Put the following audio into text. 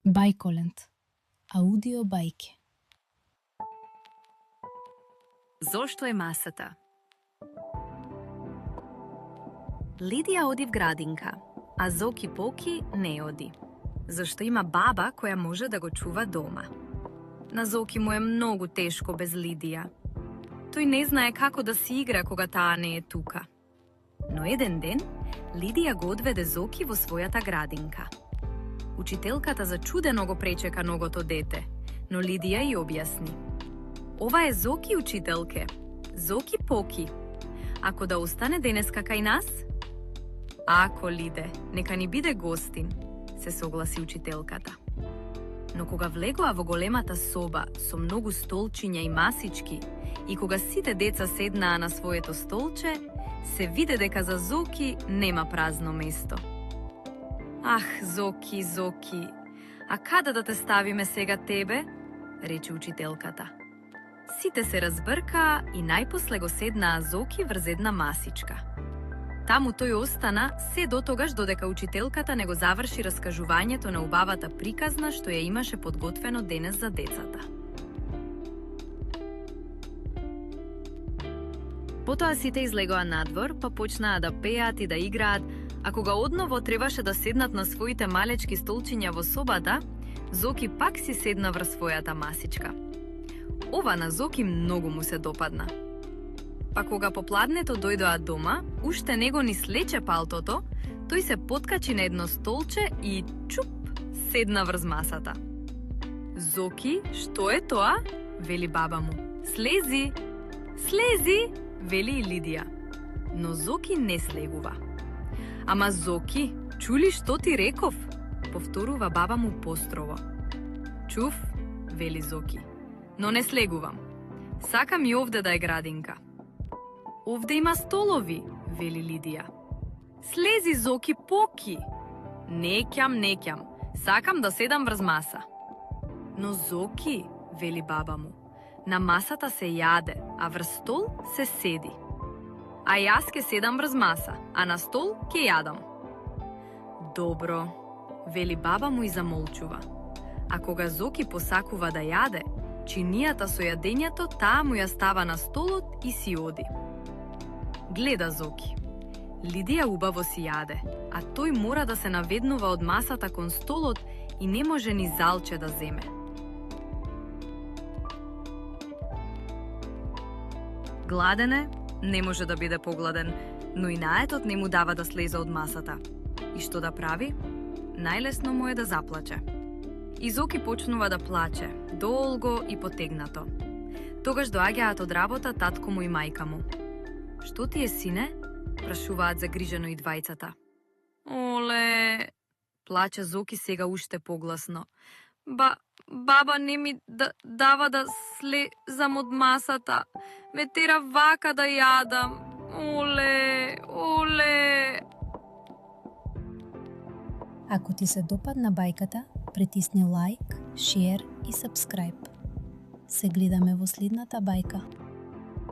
Бајколент. Аудио бајке. Зошто е масата? Лидија оди в градинка, а Зоки Поки не оди. Зашто има баба која може да го чува дома. На Зоки му е многу тешко без Лидија. Тој не знае како да си игра кога таа не е тука. Но еден ден, Лидија го одведе Зоки во својата градинка. Учителката зачудено го пречека новото дете, но Лидија ја објасни. Ова е Зоки, учителке. Зоки Поки. Ако да остане денеска кај нас? Ако, Лиде, нека ни биде гостин, се согласи учителката. Но кога влегоа во големата соба со многу столчиња и масички и кога сите деца седнаа на своето столче, се виде дека за Зоки нема празно место. Ах, Зоки, Зоки, а каде да те ставиме сега тебе? Рече учителката. Сите се разбркаа и најпосле го седнаа Зоки врз една масичка. Таму тој остана се дотогаш додека учителката не го заврши раскажувањето на убавата приказна што ја имаше подготвено денес за децата. Потоа сите излегоа надвор, па почнаа да пеат и да играат, а кога одново требаше да седнат на своите малечки столчиња во собата, Зоки пак си седна врз својата масичка. Ова на Зоки многу му се допадна. Па кога попладнето дојдоа дома, уште него ни слече палтото, тој се поткачи на едно столче и чуп, седна врз масата. Зоки, што е тоа? Вели баба му. Слези! Слези! Вели и Лидија. Но Зоки не слегува. Ама Зоки, чули што ти реков? Повторува баба му построво. Чув, вели Зоки. Но не слегувам. Сакам и овде да е градинка. Овде има столови, вели Лидија. Слези, Зоки Поки. Не ќам. Сакам да седам врз маса. Но Зоки, вели баба му, на масата се јаде, а врз стол се седи. А јас ке седам врз маса, а на стол ке јадам. Добро, вели баба му и замолчува. А кога Зоки посакува да јаде, чинијата со јадењето таа му ја става на столот и си оди. Гледа Зоки. Лидија убаво си јаде, а тој мора да се наведнува од масата кон столот и не може ни залче да земе. Гладен е, не може да биде погладен, но и наетот не му дава да слезе од масата. И што да прави? Најлесно му е да заплаче. И Зоки почнува да плаче, долго и потегнато. Тогаш доаѓаат од работа татко му и мајка му. Што ти е, сине? Прашуваат загрижено и двајцата. Оле, плаче Зоки сега уште погласно. Баба не ми дава да слезам од масата. Ме тера вака да јадам. Оле. Ако ти се допадна бајката, притисни лайк, шер и сабскрајб. Се гледаме во следната бајка.